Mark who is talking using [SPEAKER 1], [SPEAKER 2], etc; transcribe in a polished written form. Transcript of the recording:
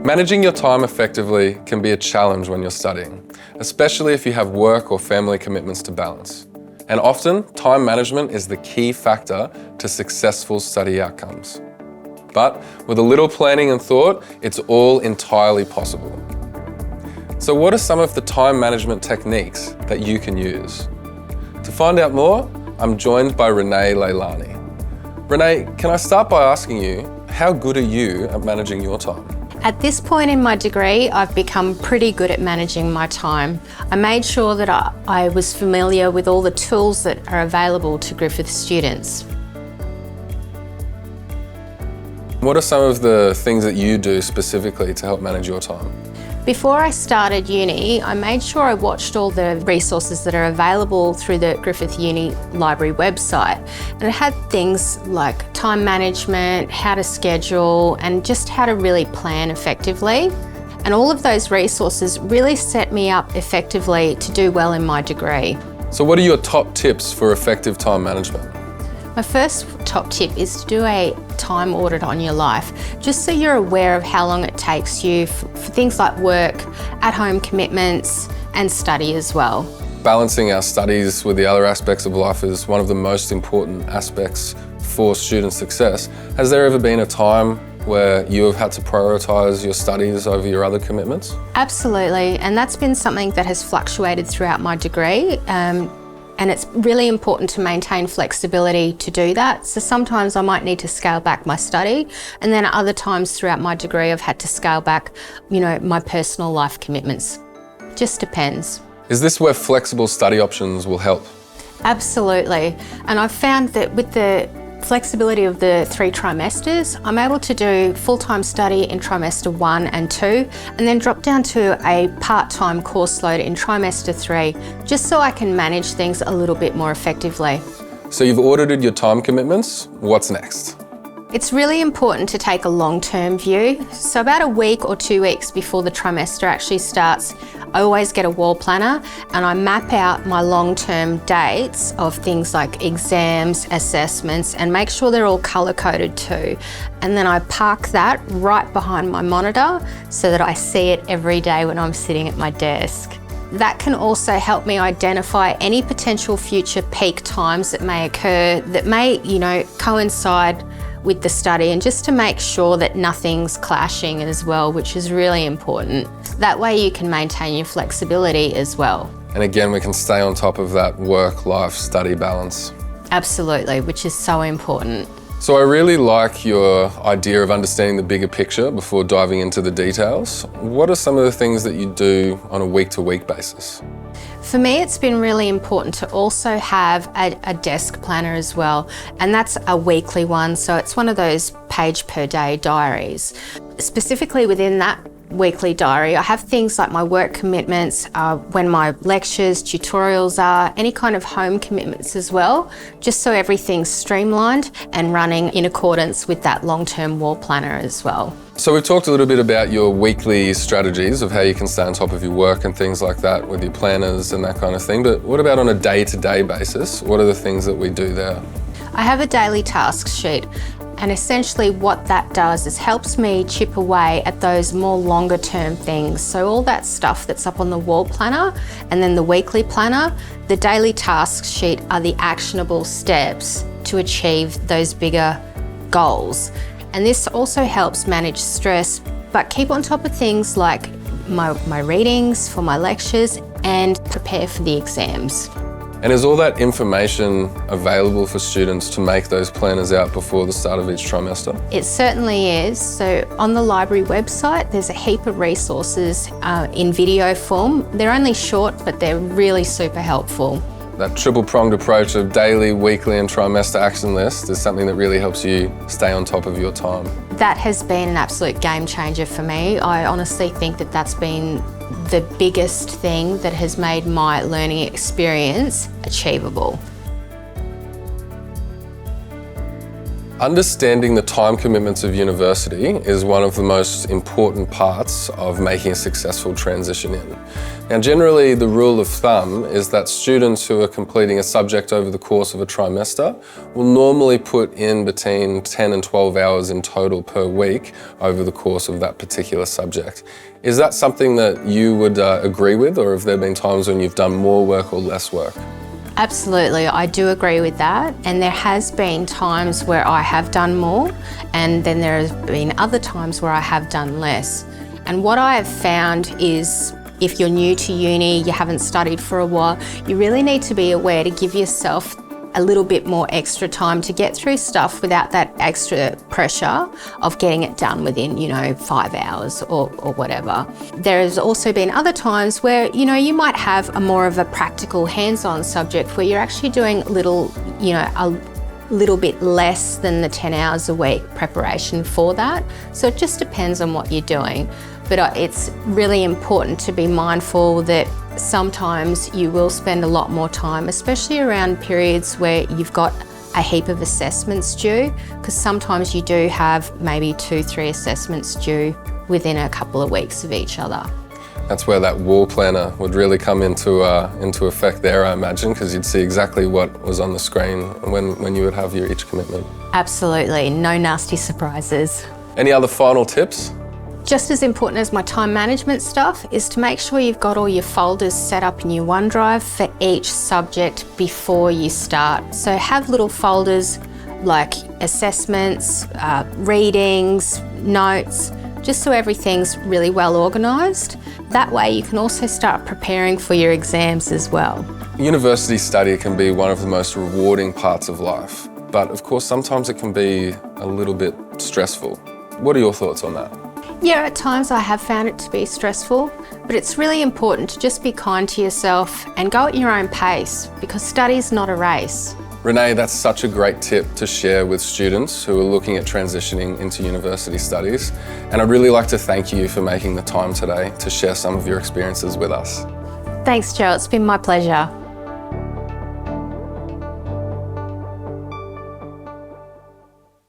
[SPEAKER 1] Managing your time effectively can be a challenge when you're studying, especially if you have work or family commitments to balance. And often, time management is the key factor to successful study outcomes. But with a little planning and thought, it's all entirely possible. So what are some of the time management techniques that you can use? To find out more, I'm joined by Renee Leilani. Renee, can I start by asking you, how good are you at managing your time?
[SPEAKER 2] At this point in my degree, I've become pretty good at managing my time. I made sure that I was familiar with all the tools that are available to Griffith students.
[SPEAKER 1] What are some of the things that you do specifically to help manage your time?
[SPEAKER 2] Before I started uni, I made sure I watched all the resources that are available through the Griffith Uni Library website. And it had things like time management, how to schedule, and just how to really plan effectively. And all of those resources really set me up effectively to do well in my degree.
[SPEAKER 1] So what are your top tips for effective time management?
[SPEAKER 2] My first top tip is to do a time audit on your life, just so you're aware of how long it takes you for things like work, at-home commitments, and study as well.
[SPEAKER 1] Balancing our studies with the other aspects of life is one of the most important aspects for student success. Has there ever been a time where you have had to prioritise your studies over your other commitments?
[SPEAKER 2] Absolutely, and that's been something that has fluctuated throughout my degree. And it's really important to maintain flexibility to do that. So sometimes I might need to scale back my study, and then other times throughout my degree I've had to scale back, my personal life commitments. Just depends.
[SPEAKER 1] Is this where flexible study options will help?
[SPEAKER 2] Absolutely. And I've found that with the flexibility of the 3 trimesters, I'm able to do full-time study in trimester 1 and 2, and then drop down to a part-time course load in trimester 3, just so I can manage things a little bit more effectively.
[SPEAKER 1] So you've audited your time commitments. What's next?
[SPEAKER 2] It's really important to take a long-term view. So about a week or 2 weeks before the trimester actually starts, I always get a wall planner and I map out my long-term dates of things like exams, assessments, and make sure they're all colour-coded too. And then I park that right behind my monitor so that I see it every day when I'm sitting at my desk. That can also help me identify any potential future peak times that may occur that may, coincide with the study, and just to make sure that nothing's clashing as well, which is really important. That way you can maintain your flexibility as well.
[SPEAKER 1] And again, we can stay on top of that work-life study balance.
[SPEAKER 2] Absolutely, which is so important.
[SPEAKER 1] So I really like your idea of understanding the bigger picture before diving into the details. What are some of the things that you do on a week-to-week basis?
[SPEAKER 2] For me, it's been really important to also have a desk planner as well, and that's a weekly one, so it's one of those page per day diaries. Specifically within that weekly diary, I have things like my work commitments, when my lectures, tutorials are, any kind of home commitments as well, just so everything's streamlined and running in accordance with that long-term wall planner as well.
[SPEAKER 1] So we've talked a little bit about your weekly strategies of how you can stay on top of your work and things like that with your planners and that kind of thing, but what about on a day-to-day basis? What are the things that we do there?
[SPEAKER 2] I have a daily task sheet, and essentially what that does is helps me chip away at those more longer term things. So all that stuff that's up on the wall planner and then the weekly planner, the daily task sheet are the actionable steps to achieve those bigger goals. And this also helps manage stress, but keep on top of things like my readings for my lectures and prepare for the exams.
[SPEAKER 1] And is all that information available for students to make those planners out before the start of each trimester?
[SPEAKER 2] It certainly is. So on the library website, there's a heap of resources in video form. They're only short, but they're really super helpful.
[SPEAKER 1] That triple-pronged approach of daily, weekly and trimester action list is something that really helps you stay on top of your time.
[SPEAKER 2] That has been an absolute game changer for me. I honestly think that that's been the biggest thing that has made my learning experience achievable.
[SPEAKER 1] Understanding the time commitments of university is one of the most important parts of making a successful transition in. Now, generally, the rule of thumb is that students who are completing a subject over the course of a trimester will normally put in between 10 and 12 hours in total per week over the course of that particular subject. Is that something that you would agree with, or have there been times when you've done more work or less work?
[SPEAKER 2] Absolutely, I do agree with that, and there has been times where I have done more, and then there has been other times where I have done less. And what I have found is, if you're new to uni, you haven't studied for a while, you really need to be aware to give yourself a little bit more extra time to get through stuff without that extra pressure of getting it done within, 5 hours or whatever. There has also been other times where, you might have a more of a practical hands-on subject where you're actually doing a little bit less than the 10 hours a week preparation for that. So it just depends on what you're doing. But it's really important to be mindful that sometimes you will spend a lot more time, especially around periods where you've got a heap of assessments due, because sometimes you do have maybe 2-3 assessments due within a couple of weeks of each other.
[SPEAKER 1] That's where that wall planner would really come into effect there, I imagine, because you'd see exactly what was on the screen when you would have your each commitment.
[SPEAKER 2] Absolutely, no nasty surprises.
[SPEAKER 1] Any other final tips?
[SPEAKER 2] Just as important as my time management stuff is to make sure you've got all your folders set up in your OneDrive for each subject before you start. So have little folders like assessments, readings, notes, just so everything's really well organised. That way you can also start preparing for your exams as well.
[SPEAKER 1] University study can be one of the most rewarding parts of life, but of course sometimes it can be a little bit stressful. What are your thoughts on that?
[SPEAKER 2] Yeah, at times I have found it to be stressful, but it's really important to just be kind to yourself and go at your own pace, because study's not a race.
[SPEAKER 1] Renee, that's such a great tip to share with students who are looking at transitioning into university studies. And I'd really like to thank you for making the time today to share some of your experiences with us.
[SPEAKER 2] Thanks, Joe. It's been my pleasure.